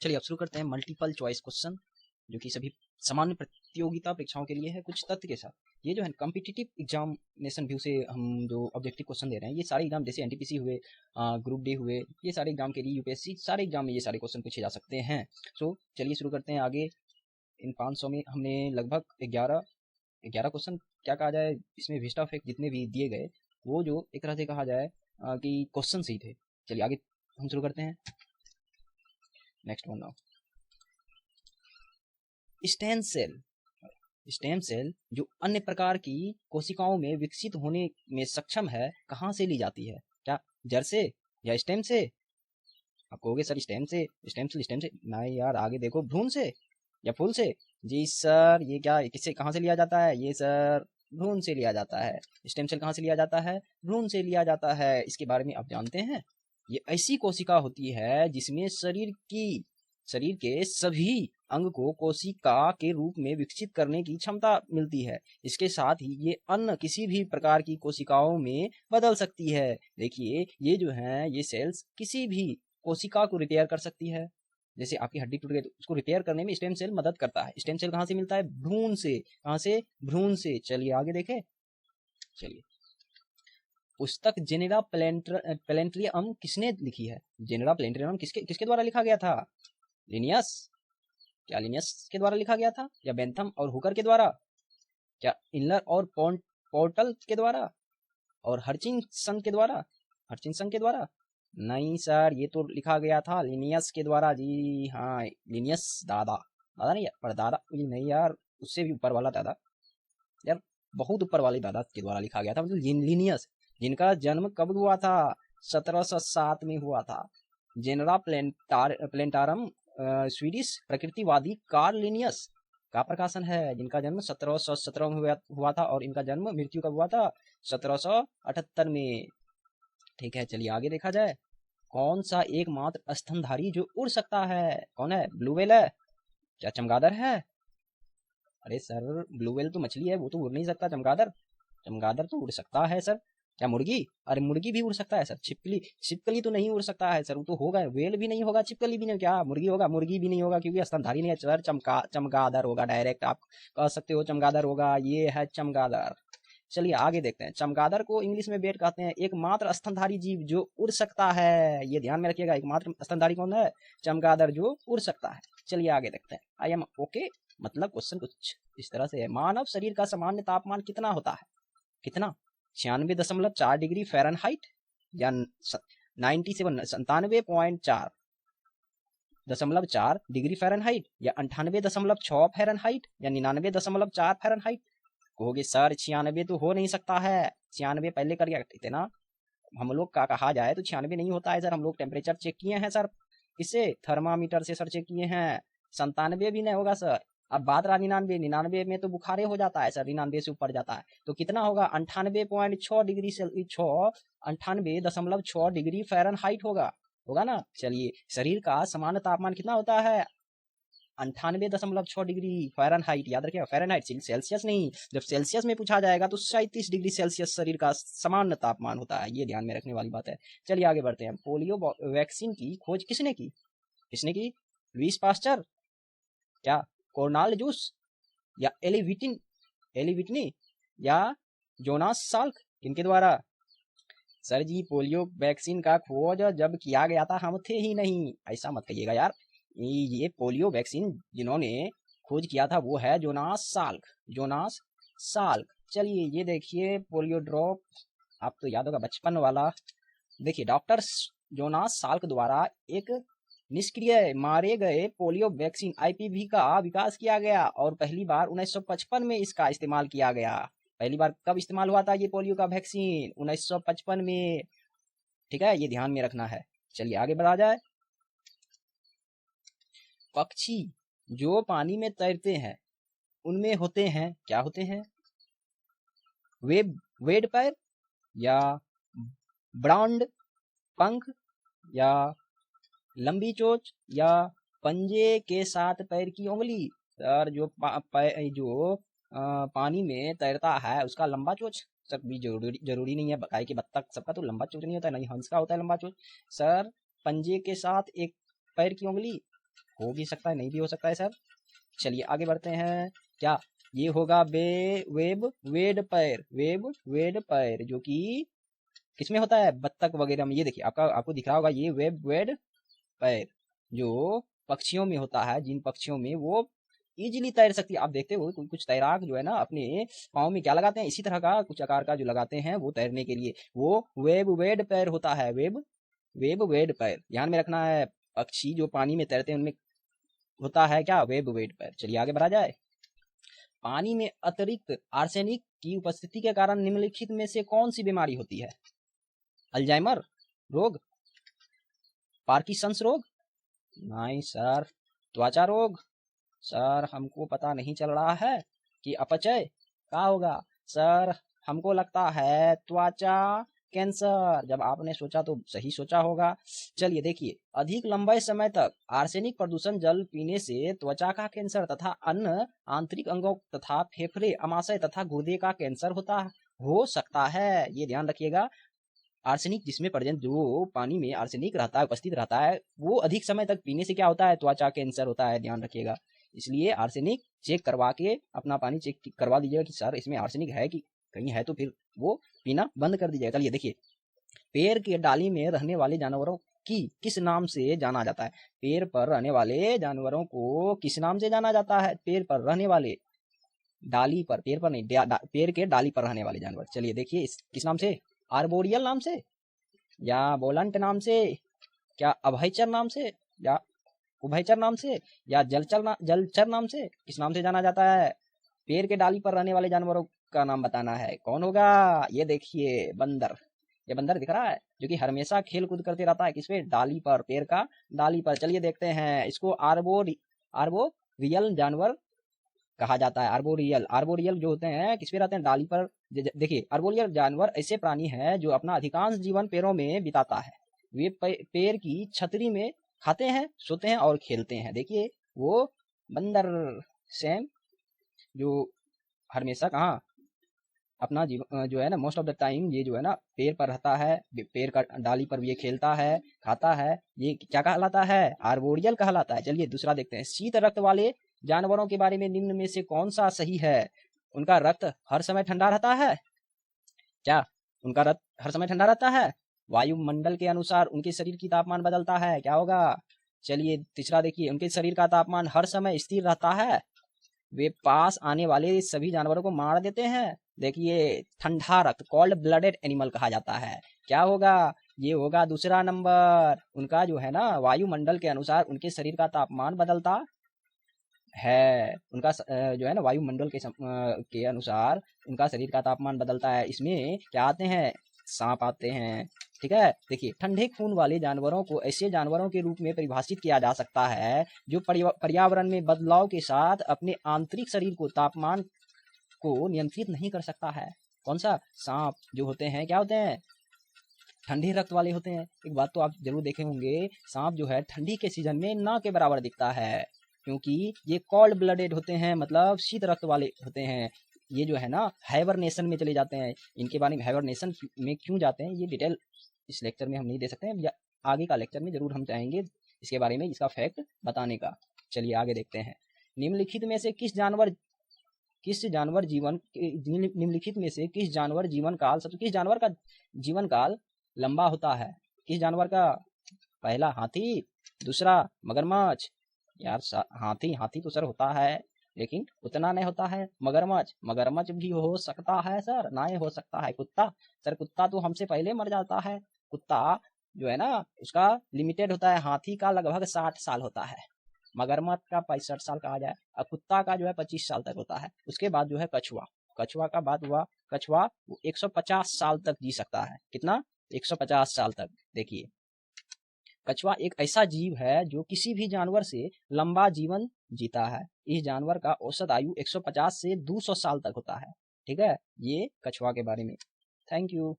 चलिए अब शुरू करते हैं मल्टीपल चॉइस क्वेश्चन, जो कि सभी सामान्य प्रतियोगिता परीक्षाओं के लिए है, कुछ तथ्य के साथ। ये जो है कॉम्पिटिटिव एग्जामिनेशन व्यू से हम जो ऑब्जेक्टिव क्वेश्चन दे रहे हैं, ये सारे एग्जाम जैसे एनटीपीसी हुए, ग्रुप डी हुए, ये सारे एग्जाम के लिए यूपीएससी सारे एग्जाम में ये सारे क्वेश्चन पूछे जा सकते हैं। सो चलिए शुरू करते हैं आगे। इन 500 में हमने लगभग 11 क्वेश्चन क्या कहा जाए, इसमें विस्टा फैक्ट जितने भी दिए गए वो जो एक तरह से कहा जाए कि क्वेश्चन ही थे। चलिए आगे हम शुरू करते हैं। Next one now, stem cell जो अन्य प्रकार की कोशिकाओं में विकसित होने में सक्षम है, कहाँ से ली जाती है? क्या जड़ से या स्टेम से? आप कहोगे सर स्टेम से नहीं यार, आगे देखो, भ्रूण से या फूल से? जी सर, ये क्या किससे कहाँ से लिया जाता है? ये सर भ्रूण से लिया जाता है। स्टेम सेल कहाँ से लिया जाता है? भ्रूण से लिया जाता है। इसके बारे में आप जानते हैं? ये ऐसी कोशिका होती है जिसमें शरीर के सभी अंग को कोशिका के रूप में विकसित करने की क्षमता मिलती है। इसके साथ ही ये अन्य किसी भी प्रकार की कोशिकाओं में बदल सकती है। देखिए ये जो है, ये सेल्स किसी भी कोशिका को रिपेयर कर सकती है। जैसे आपकी हड्डी टूट गई तो उसको रिपेयर करने में स्टेम सेल मदद करता है। स्टेम सेल कहाँ से मिलता है? भ्रूण से। कहाँ से? भ्रूण से। चलिए आगे देखें। चलिए, पुस्तक जेनेरा प्लेंट्रियम किसने लिखी है? जेनेरा प्लेंट्रियम किसके द्वारा लिखा गया था? लिनियस। क्या लिनियस के द्वारा लिखा गया था, या बेंथम और हुकर के द्वारा? क्या इनलर और पोर्टल के द्वारा और हर्चिंसन के द्वारा? नहीं सर, ये तो लिखा गया था लिनियस के द्वारा। जी हाँ, लिनियस दादा नहीं, परदादा नहीं यार, उससे भी ऊपर वाला दादा यार, बहुत ऊपर वाले दादा के द्वारा लिखा गया था, मतलब लिनियस। जिनका जन्म कब हुआ था? 1707 में हुआ था। जेनरा प्लेंटारम स्वीडिश प्रकृतिवादी कार्ल लिनियस का प्रकाशन है, जिनका जन्म 1717 में हुआ था और इनका जन्म मृत्यु कब हुआ था? 1778 में। ठीक है, चलिए आगे देखा जाए। कौन सा एकमात्र स्तनधारी जो उड़ सकता है? कौन है? ब्लू व्हेल है? क्या चमगादड़ है? अरे सर, ब्लू व्हेल तो मछली है, वो तो उड़ नहीं सकता। चमगादड़ तो उड़ सकता है सर। क्या मुर्गी? अरे मुर्गी भी उड़ सकता है सर। छिपकली तो नहीं उड़ सकता है सर, वो तो होगा, व्हेल भी नहीं होगा, छिपकली भी नहीं। क्या मुर्गी होगा? मुर्गी भी नहीं होगा, क्योंकि स्तनधारी नहीं है सर। चमगादड़ होगा, डायरेक्ट आप कह सकते हो चमगादड़ होगा, ये है चमगादड़। चलिए आगे देखते हैं। चमगादड़ को इंग्लिश में बेट कहते हैं। एकमात्र स्तनधारी जीव जो उड़ सकता है, ये ध्यान में रखिएगा। एकमात्र स्तनधारी कौन है? चमगादड़, जो उड़ सकता है। चलिए आगे देखते हैं। आई एम ओके, मतलब क्वेश्चन कुछ इस तरह से है। मानव शरीर का सामान्य तापमान कितना होता है? कितना? 96.4 डिग्री फ़ारेनहाइट, या 97.4 डिग्री फ़ारेनहाइट, या 98.6 फ़ारेनहाइट, या 99.4 फ़ारेनहाइट? कहोगे सर 96 तो हो नहीं सकता है। 96 पहले कर थे ना हम लोग का, कहा जाए तो 96 नहीं होता है सर। हम लोग टेम्परेचर चेक किए हैं सर। किससे? थर्मामीटर से सर चेक किए हैं। 97 भी नहीं होगा सर। अब बात रहा 99 में तो बुखारे हो जाता है सर, 99 से ऊपर जाता है तो कितना होगा? 98.6 डिग्री से 98.6 डिग्री फ़ारेनहाइट होगा ना। चलिए, शरीर का सामान्य तापमान कितना होता है? 98.6 डिग्री फ़ारेनहाइट। याद रखिएगा, फ़ारेनहाइट, सेल्सियस नहीं। जब सेल्सियस में पूछा जाएगा तो 37 डिग्री सेल्सियस शरीर का सामान्य तापमान होता है। ये ध्यान में रखने वाली बात है। चलिए आगे बढ़ते हैं। पोलियो वैक्सीन की खोज किसने की? लुईस पास्चर, क्या कोर्नाल जूस, या एलिविटनी, या जोनास साल्क? किनके द्वारा? सर जी, पोलियो वैक्सीन का खोज जब किया गया था हम थे ही नहीं, ऐसा मत कहिएगा यार। ये पोलियो वैक्सीन जिन्होंने खोज किया था वो है जोनास साल्क। चलिए ये देखिए, पोलियो ड्रॉप, आप तो याद होगा बचपन वाला। देखिए, डॉक्टर जोनास साल्क द्वारा एक निष्क्रिय मारे गए पोलियो वैक्सीन आईपीवी का विकास किया गया और पहली बार 1955 में इसका इस्तेमाल किया गया। पहली बार कब इस्तेमाल हुआ था ये पोलियो का वैक्सीन? 1955 में। ठीक है, ये ध्यान में रखना है। चलिए आगे बढ़ा जाए। पक्षी जो पानी में तैरते हैं उनमें होते हैं, क्या होते हैं? वेड पैर, या ब्रॉन्ड पंख, या लंबी चोंच, या पंजे के साथ पैर की उंगली? सर जो पानी में तैरता है उसका लंबा चोंच सर भी जरूरी नहीं है। बताए कि बत्तख सबका तो लंबा चोंच नहीं होता है, नहीं हंस का होता है लंबा चोंच। सर पंजे के साथ एक पैर की उंगली, हो भी सकता है, नहीं भी हो सकता है सर। चलिए आगे बढ़ते हैं। क्या ये होगा वेब वेड पैर, वेब वेड पैर, जो कि किसमें होता है, बत्तख वगैरह में। ये देखिए आपको दिख रहा होगा, ये वेब वेड पैर जो पक्षियों में होता है, जिन पक्षियों में वो इजीली तैर सकती है। आप देखते हो कुछ तैराक जो है ना अपने पाँव में क्या लगाते हैं, इसी तरह का कुछ आकार का जो लगाते हैं वो तैरने के लिए, वो वेब वेड पैर होता है, वेब वेब वेड पैर। ध्यान में रखना है, पक्षी जो पानी में तैरते हैं उनमें होता है क्या, वेब वेड पैर। चलिए आगे बढ़ा जाए। पानी में अतिरिक्त आर्सेनिक की उपस्थिति के कारण निम्नलिखित में से कौन सी बीमारी होती है? अल्जाइमर रोग, पार्किंसंस रोग, नहीं सर। त्वचा रोग, सर हमको पता नहीं चल रहा है कि अपचय क्या होगा। सर हमको लगता है त्वचा कैंसर। जब आपने सोचा तो सही सोचा होगा। चलिए देखिए, अधिक लंबे समय तक आर्सेनिक प्रदूषण जल पीने से त्वचा का कैंसर तथा अन्य आंतरिक अंगों तथा फेफड़े, अमाशय तथा गुर्दे का कैंसर हो सकता है। ये ध्यान रखिएगा। आर्सेनिक जिसमें प्रेजेंट, जो पानी में आर्सेनिक रहता है, उपस्थित रहता है, वो अधिक समय तक पीने से क्या होता है, त्वचा कैंसर होता है। ध्यान रखिएगा। इसलिए आर्सेनिक चेक करवा के अपना पानी चेक करवा दीजिएगा कि सर इसमें आर्सेनिक है कि कहीं है, तो फिर वो पीना बंद कर दीजिएगा। चलिए देखिए, पेड़ की डाली में रहने वाले जानवरों की किस नाम से जाना जाता है? पेड़ पर रहने वाले जानवरों को किस नाम से जाना जाता है? पेड़ पर रहने वाले, डाली पर, पेड़ पर नहीं, पेड़ के डाली पर रहने वाले जानवर। चलिए देखिए, किस नाम से? आर्बोरियल नाम से, या वोलंट नाम से, क्या अभयचर नाम से, या उभयचर नाम से, या जलचर नाम से? किस नाम से जाना जाता है? पेड़ के डाली पर रहने वाले जानवरों का नाम बताना है। कौन होगा? ये देखिए बंदर। ये बंदर दिख रहा है, जो कि हमेशा खेल कूद करते रहता है किस पे? डाली पर, पेड़ का डाली पर। चलिए देखते हैं, इसको आर्बोरियल जानवर कहा जाता है। आर्बोरियल जो होते हैं किस पे रहते हैं? डाली पर। देखिए, आर्बोरियल जानवर ऐसे प्राणी हैं जो अपना अधिकांश जीवन पेड़ों में बिताता है। वे पेड़ की छतरी में खाते हैं, सोते हैं और खेलते हैं। देखिए वो बंदर सेम, जो हमेशा कहाँ अपना जीवन जो है ना, मोस्ट ऑफ द टाइम ये जो है ना पेड़ पर रहता है, पेड़ का डाली पर ये खेलता है, खाता है। ये क्या कहलाता है? आर्बोरियल कहलाता है। चलिए दूसरा देखते हैं। शीत रक्त वाले जानवरों के बारे में निम्न में से कौन सा सही है? उनका रक्त हर समय ठंडा रहता है क्या? उनका रक्त हर समय ठंडा रहता है? वायुमंडल के अनुसार उनके शरीर की तापमान बदलता है, क्या होगा? चलिए तीसरा देखिए, उनके शरीर का तापमान हर समय स्थिर रहता है? वे पास आने वाले सभी जानवरों को मार देते हैं। देखिए, ठंडा रक्त, कोल्ड ब्लडेड एनिमल कहा जाता है। क्या होगा? ये होगा दूसरा नंबर। उनका जो है ना, वायुमंडल के अनुसार उनके शरीर का तापमान बदलता है। उनका जो है ना, वायुमंडल के अनुसार उनका शरीर का तापमान बदलता है। इसमें क्या आते हैं? सांप आते हैं। ठीक है, देखिए, ठंडे खून वाले जानवरों को ऐसे जानवरों के रूप में परिभाषित किया जा सकता है जो पर्यावरण में बदलाव के साथ अपने आंतरिक शरीर को तापमान को नियंत्रित नहीं कर सकता है। कौन सा? सांप जो होते हैं क्या होते हैं? ठंडे रक्त वाले होते हैं। एक बात तो आप जरूर देखे होंगे, सांप जो है ठंडी के सीजन में ना के बराबर दिखता है, क्योंकि ये कोल्ड ब्लडेड होते हैं, मतलब शीत रक्त वाले होते हैं। ये जो है ना हाइबरनेशन में चले जाते हैं। इनके बारे में हाइबरनेशन में क्यों जाते हैं, ये डिटेल इस लेक्चर में हम नहीं दे सकते हैं, या आगे का लेक्चर में जरूर हम चाहेंगे इसके बारे में, इसका फैक्ट बताने का। चलिए आगे देखते हैं। निम्नलिखित में से किस जानवर किस जानवर का जीवन काल लंबा होता है? किस जानवर का? पहला हाथी, दूसरा मगरमच्छ। यार हाथी तो सर होता है, लेकिन उतना नहीं होता है। मगरमच्छ भी हो सकता है सर, ना हो सकता है। कुत्ता, सर कुत्ता तो हमसे पहले मर जाता है। कुत्ता जो है ना, उसका लिमिटेड होता है। हाथी का लगभग 60 साल होता है, मगरमच्छ का 65 साल कहा जाए, और कुत्ता का जो है 25 साल तक होता है। उसके बाद जो है कछुआ का बात हुआ। कछुआ 150 साल तक जी सकता है। कितना? 150 साल तक। देखिए, कछुआ एक ऐसा जीव है जो किसी भी जानवर से लंबा जीवन जीता है। इस जानवर का औसत आयु 150 से 200 साल तक होता है। ठीक है, ये कछुआ के बारे में। Thank you.